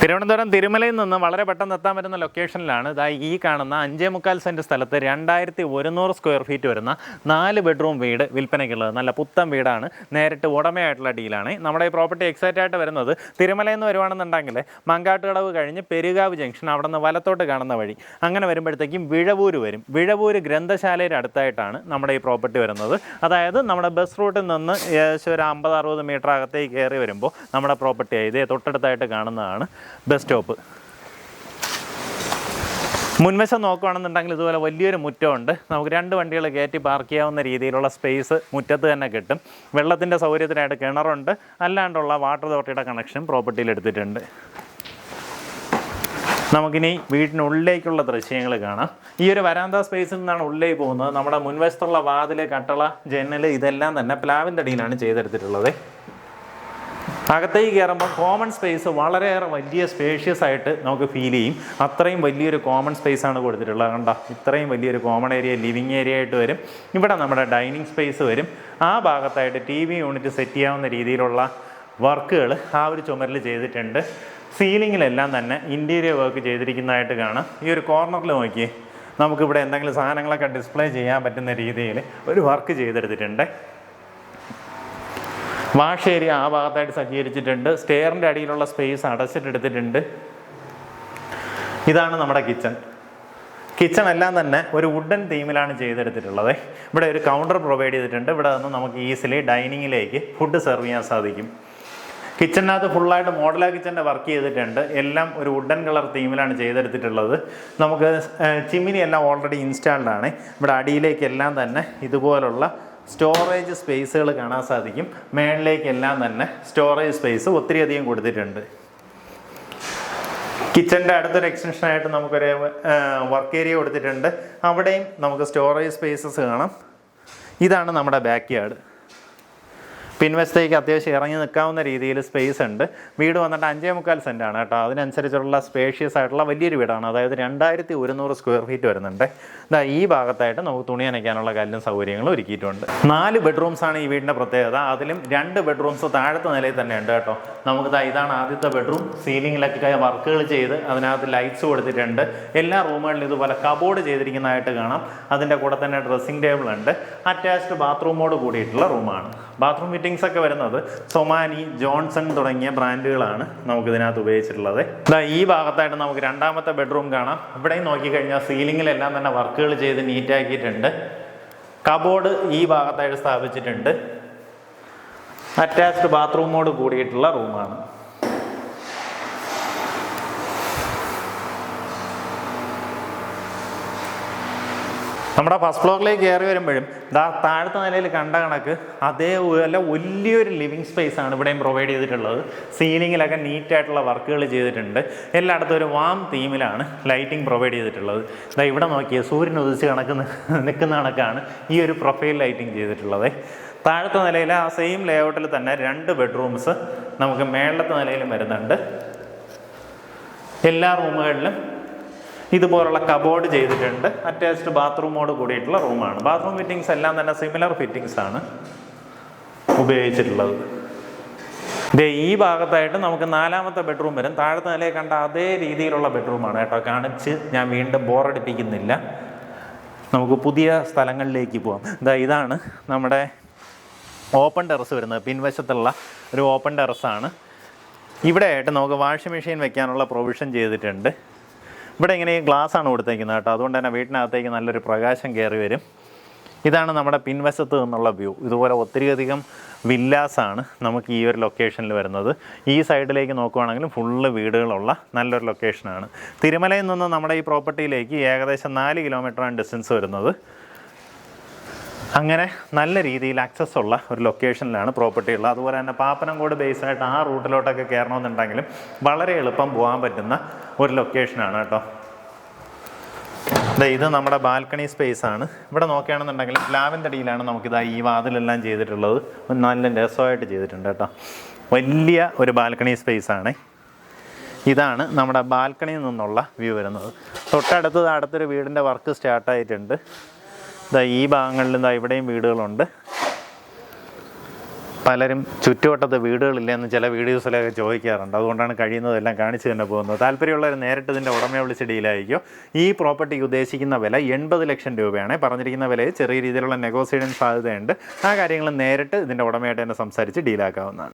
തിരുവനന്തപുരം തിരുമലയിൽ നിന്ന് വളരെ പെട്ടെന്ന് എത്താൻ പറ്റുന്ന ലൊക്കേഷനിലാണ് ഈ കാണുന്ന 5.25 സെൻറ്റ് സ്ഥലത്ത് 2100 സ്ക്വയർ ഫീറ്റ് വരുന്ന 4 ബെഡ്റൂം വീട് വിൽപ്പനയ്ക്കുള്ളത്. നല്ല പുത്തൻ വീടാണ്, നേരിട്ട് ഉടമയായിട്ടുള്ള ഡീലാണ്. നമ്മുടെ ഈ പ്രോപ്പർട്ടി എക്സാക്റ്റ് ആയിട്ട് വരുന്നത് തിരുമലയിൽ നിന്ന് വരുവാണെന്നുണ്ടെങ്കിൽ മങ്കാട്ടുകടവ് കഴിഞ്ഞ് പെരുകാവ് ജംഗ്ഷൻ അവിടെ നിന്ന് വലത്തോട്ട് കാണുന്ന വഴി അങ്ങനെ വരുമ്പോഴത്തേക്കും വിഴവൂര് വരും. വിഴവൂര് ഗ്രന്ഥശാലയുടെ അടുത്തായിട്ടാണ് നമ്മുടെ ഈ പ്രോപ്പർട്ടി വരുന്നത്. അതായത് നമ്മുടെ ബസ് റൂട്ടിൽ നിന്ന് ഏകദേശം ഒരു 50-60 മീറ്റർ അകത്തേക്ക് കയറി വരുമ്പോൾ നമ്മുടെ പ്രോപ്പർട്ടി ഇതേ തൊട്ടടുത്തായിട്ട് കാണുന്നതാണ് ബസ് സ്റ്റോപ്പ്. മുൻവശം നോക്കുകയാണെന്നുണ്ടെങ്കിൽ ഇതുപോലെ വലിയൊരു മുറ്റമുണ്ട്. നമുക്ക് 2 വണ്ടികൾ കയറ്റി പാർക്ക് ചെയ്യാവുന്ന രീതിയിലുള്ള സ്പേസ് മുറ്റത്ത് തന്നെ കിട്ടും. വെള്ളത്തിൻ്റെ സൗകര്യത്തിനായിട്ട് കിണറുണ്ട്, അല്ലാണ്ടുള്ള വാട്ടർ അതോറിറ്റിയുടെ കണക്ഷൻ പ്രോപ്പർട്ടിയിൽ എടുത്തിട്ടുണ്ട്. നമുക്കിനി വീടിനുള്ളിലേക്കുള്ള ദൃശ്യങ്ങൾ കാണാം. ഈ ഒരു വരാന്ത സ്പേസിൽ നിന്നാണ് ഉള്ളിലേക്ക് പോകുന്നത്. നമ്മുടെ മുൻവശത്തുള്ള വാതില്, കട്ടള, ജനൽ ഇതെല്ലാം തന്നെ പ്ലാവിൻ തടിയിലാണ് ചെയ്തെടുത്തിട്ടുള്ളത്. അകത്തേക്ക് കയറുമ്പോൾ കോമൺ സ്പേസ് വളരെയേറെ വലിയ സ്പേഷ്യസ് ആയിട്ട് നമുക്ക് ഫീൽ ചെയ്യും. അത്രയും വലിയൊരു കോമൺ സ്പേസ് ആണ് കൊടുത്തിട്ടുള്ളത്. കണ്ടോ, ഇത്രയും വലിയൊരു കോമൺ ഏരിയ ലിവിങ് ഏരിയ ആയിട്ട് വരും. ഇവിടെ നമ്മുടെ ഡൈനിങ് സ്പേസ് വരും. ആ ഭാഗത്തായിട്ട് TV യൂണിറ്റ് സെറ്റ് ചെയ്യാവുന്ന രീതിയിലുള്ള വർക്കുകൾ ആ ഒരു ചുമരിൽ ചെയ്തിട്ടുണ്ട്. സീലിങ്ങിലെല്ലാം തന്നെ ഇൻറ്റീരിയർ വർക്ക് ചെയ്തിരിക്കുന്നതായിട്ട് കാണാം. ഈ ഒരു കോർണറിൽ നോക്കിയേ, നമുക്കിവിടെ എന്തെങ്കിലും സാധനങ്ങളൊക്കെ ഡിസ്പ്ലേ ചെയ്യാൻ പറ്റുന്ന രീതിയിൽ ഒരു വർക്ക് ചെയ്തെടുത്തിട്ടുണ്ട്. വാഷ് ഏരിയ ആ ഭാഗത്തായിട്ട് സജ്ജീകരിച്ചിട്ടുണ്ട്. സ്റ്റെയറിൻ്റെ അടിയിലുള്ള സ്പേസ് അടച്ചിട്ടെടുത്തിട്ടുണ്ട്. ഇതാണ് നമ്മുടെ കിച്ചൺ എല്ലാം തന്നെ ഒരു വുഡൻ തീമിലാണ് ചെയ്തെടുത്തിട്ടുള്ളത്. ഇവിടെ ഒരു കൗണ്ടർ പ്രൊവൈഡ് ചെയ്തിട്ടുണ്ട്. ഇവിടെ നിന്ന് നമുക്ക് ഈസിലി ഡൈനിങ്ങിലേക്ക് ഫുഡ് സെർവ് ചെയ്യാൻ സാധിക്കും. കിച്ചണിനകത്ത് ഫുള്ളായിട്ട് മോഡലാ കിച്ചൻ്റെ വർക്ക് ചെയ്തിട്ടുണ്ട്. എല്ലാം ഒരു വുഡൻ കളർ തീമിലാണ് ചെയ്തെടുത്തിട്ടുള്ളത്. നമുക്ക് ചിമ്മിനി എല്ലാം ഓൾറെഡി ഇൻസ്റ്റാൾഡ് ആണ്. ഇവിടെ അടിയിലേക്കെല്ലാം തന്നെ ഇതുപോലുള്ള സ്റ്റോറേജ് സ്പേസുകൾ കാണാൻ സാധിക്കും. മേളിലേക്കെല്ലാം തന്നെ സ്റ്റോറേജ് സ്പേസ് ഒത്തിരിയധികം കൊടുത്തിട്ടുണ്ട്. കിച്ചൻ്റെ അടുത്തൊരു എക്സ്റ്റൻഷനായിട്ട് നമുക്കൊരു വർക്ക് ഏരിയ കൊടുത്തിട്ടുണ്ട്. അവിടെയും നമുക്ക് സ്റ്റോറേജ് സ്പേസസ് കാണാം. ഇതാണ് നമ്മുടെ ബാക്ക് യാർഡ്. പിൻവശത്തേക്ക് അത്യാവശ്യം ഇറങ്ങി നിൽക്കാവുന്ന രീതിയിൽ സ്പേസ് ഉണ്ട്. വീട് വന്നിട്ട് 5.25 സെൻറ്റാണ് കേട്ടോ. അതിനനുസരിച്ചുള്ള സ്പേഷ്യസ് ആയിട്ടുള്ള വലിയൊരു വീടാണ്. അതായത് 2100 സ്ക്വയർ ഫീറ്റ് വരുന്നുണ്ട്. ഈ ഭാഗത്തായിട്ട് നമുക്ക് തുണി നനയ്ക്കാനുള്ള കല്ലും സൗകര്യങ്ങളും ഒരുക്കിയിട്ടുണ്ട്. 4 ബെഡ്റൂംസാണ് ഈ വീടിൻ്റെ പ്രത്യേകത. അതിലും 2 ബെഡ്റൂംസ് താഴത്തെ നിലയിൽ തന്നെ ഉണ്ട് കേട്ടോ. നമുക്ക് ഇതാണ് ആദ്യത്തെ ബെഡ്റൂം. സീലിങ്ങിലൊക്കെ വർക്കുകൾ ചെയ്ത് അതിനകത്ത് ലൈറ്റ്സ് കൊടുത്തിട്ടുണ്ട്. എല്ലാ റൂമുകളിലും ഇതുപോലെ കബോർഡ് ചെയ്തിരിക്കുന്നതായിട്ട് കാണാം. അതിൻ്റെ കൂടെ തന്നെ ഡ്രസ്സിംഗ് ടേബിൾ ഉണ്ട്. അറ്റാച്ച്ഡ് ബാത്റൂമോട് കൂടിയിട്ടുള്ള റൂമാണ്. ബാത്റൂം ഫിറ്റിംഗ്സ് ഒക്കെ വരുന്നത് സൊമാനി, ജോൺസൺ തുടങ്ങിയ ബ്രാൻഡുകളാണ് നമുക്കിതിനകത്ത് ഉപയോഗിച്ചിട്ടുള്ളത്. ഈ ഭാഗത്തായിട്ട് നമുക്ക് 2ാമത്തെ ബെഡ്റൂം കാണാം. ഇവിടെയും നോക്കിക്കഴിഞ്ഞാൽ സീലിങ്ങിലെല്ലാം തന്നെ വർക്കുകൾ ചെയ്ത് നീറ്റാക്കിയിട്ടുണ്ട്. കബോർഡ് ഈ ഭാഗത്തായിട്ട് സ്ഥാപിച്ചിട്ടുണ്ട്. അറ്റാച്ച്ഡ് ബാത്റൂമോട് കൂടിയിട്ടുള്ള റൂമാണ്. നമ്മുടെ ഫസ്റ്റ് ഫ്ലോറിലേക്ക് കയറി വരുമ്പോഴും താഴത്തെ നിലയിൽ കണ്ട കണക്ക് അതേപോലെ വലിയൊരു ലിവിങ് സ്പേസ് ആണ് ഇവിടെയും പ്രൊവൈഡ് ചെയ്തിട്ടുള്ളത്. സീലിങ്ങിലൊക്കെ നീറ്റായിട്ടുള്ള വർക്കുകൾ ചെയ്തിട്ടുണ്ട്. എല്ലായിടത്തും ഒരു വാം തീമിലാണ് ലൈറ്റിംഗ് പ്രൊവൈഡ് ചെയ്തിട്ടുള്ളത്. ഇവിടെ നോക്കിയാൽ സൂര്യൻ ഉദിച്ച് നിൽക്കുന്ന കണക്കാണ് ഈ ഒരു പ്രൊഫൈൽ ലൈറ്റിംഗ് ചെയ്തിട്ടുള്ളത്. താഴത്തെ നിലയിൽ ആ സെയിം ലേഔട്ടിൽ തന്നെ 2 ബെഡ്റൂംസ് നമുക്ക് മേളത്തെ നിലയിലും വരുന്നുണ്ട്. എല്ലാ റൂമുകളിലും ഇതുപോലുള്ള കബോർഡ് ചെയ്തിട്ടുണ്ട്. അറ്റാച്ച്ഡ് ബാത്റൂമോട് കൂടിയിട്ടുള്ള റൂമാണ്. ബാത്റൂം ഫിറ്റിങ്സ് എല്ലാം തന്നെ സിമിലർ ഫിറ്റിങ്സ് ആണ് ഉപയോഗിച്ചിട്ടുള്ളത്. ഈ ഭാഗത്തായിട്ട് നമുക്ക് 4ാമത്തെ ബെഡ്റൂം വരും. താഴത്തെ നിലയിൽ കണ്ട അതേ രീതിയിലുള്ള ബെഡ്റൂമാണ് കേട്ടോ. കാണിച്ച് ഞാൻ വീണ്ടും ബോറടിപ്പിക്കുന്നില്ല. നമുക്ക് പുതിയ സ്ഥലങ്ങളിലേക്ക് പോകാം. ഇതാണ് നമ്മുടെ ഓപ്പൺ ടെറസ് വരുന്നത്. പിൻവശത്തുള്ള ഒരു ഓപ്പൺ ടെറസാണ്. ഇവിടെ ആയിട്ട് നമുക്ക് വാഷിംഗ് മെഷീൻ വെക്കാനുള്ള പ്രൊവിഷൻ ചെയ്തിട്ടുണ്ട്. ഇവിടെ ഇങ്ങനെ ഗ്ലാസ് ആണ് കൊടുത്തേക്കുന്നത് കേട്ടോ. അതുകൊണ്ട് തന്നെ വീട്ടിനകത്തേക്ക് നല്ലൊരു പ്രകാശം കയറി വരും. ഇതാണ് നമ്മുടെ പിൻവശത്ത് നിന്നുള്ള വ്യൂ. ഇതുപോലെ ഒത്തിരിയധികം വില്ലാസാണ് നമുക്ക് ഈ ഒരു ലൊക്കേഷനിൽ വരുന്നത്. ഈ സൈഡിലേക്ക് നോക്കുകയാണെങ്കിലും ഫുള്ള് വീടുകളുള്ള നല്ലൊരു ലൊക്കേഷനാണ്. തിരുമലയിൽ നിന്ന് നമ്മുടെ ഈ പ്രോപ്പർട്ടിയിലേക്ക് ഏകദേശം 4 കിലോമീറ്ററാണ് ഡിസ്റ്റൻസ് വരുന്നത്. അങ്ങനെ നല്ല രീതിയിൽ ആക്സസ് ഉള്ള ഒരു ലൊക്കേഷനിലാണ് പ്രോപ്പർട്ടി ഉള്ളത്. അതുപോലെ തന്നെ പാപ്പനംകോട് ബേസായിട്ട് ആ റൂട്ടിലോട്ടൊക്കെ കയറണമെന്നുണ്ടെങ്കിലും വളരെ എളുപ്പം പോകാൻ പറ്റുന്ന ഒരു ലൊക്കേഷനാണ് കേട്ടോ. ഇത് നമ്മുടെ ബാൽക്കണി സ്പേസ് ആണ്. ഇവിടെ നോക്കുകയാണെന്നുണ്ടെങ്കിൽ പ്ലാവിൻ്റെ അടിയിലാണ് നമുക്കിത് ഈ വാതിലെല്ലാം ചെയ്തിട്ടുള്ളത്. നല്ല രസമായിട്ട് ചെയ്തിട്ടുണ്ട് കേട്ടോ. വലിയ ഒരു ബാൽക്കണി സ്പേസ് ആണ്. ഇതാണ് നമ്മുടെ ബാൽക്കണിയിൽ നിന്നുള്ള വ്യൂ വരുന്നത്. അടുത്തൊരു വീടിൻ്റെ വർക്ക് സ്റ്റാർട്ടായിട്ടുണ്ട്. ഈ ഭാഗങ്ങളിൽ ഇവിടെയും വീടുകളുണ്ട്. പലരും ചുറ്റുവട്ടത്ത് വീടുകളില്ലെന്ന് ചില വീഡിയോസിലൊക്കെ ചോദിക്കാറുണ്ട്. അതുകൊണ്ടാണ് കഴിയുന്നതെല്ലാം കാണിച്ചു തന്നെ പോകുന്നത്. താല്പര്യമുള്ളവർ നേരിട്ട് ഇതിൻ്റെ ഉടമയെ വിളിച്ച് ഡീലായിരിക്കും. ഈ പ്രോപ്പർട്ടിക്ക് ഉദ്ദേശിക്കുന്ന വില 80 ലക്ഷം രൂപയാണ്. പറഞ്ഞിരിക്കുന്ന വിലയിൽ ചെറിയ രീതിയിലുള്ള നെഗോസിയേഷൻ സാധ്യതയുണ്ട്. ആ കാര്യങ്ങൾ നേരിട്ട് ഇതിൻ്റെ ഉടമയായിട്ട് തന്നെ സംസാരിച്ച് ഡീലാക്കാവുന്നതാണ്.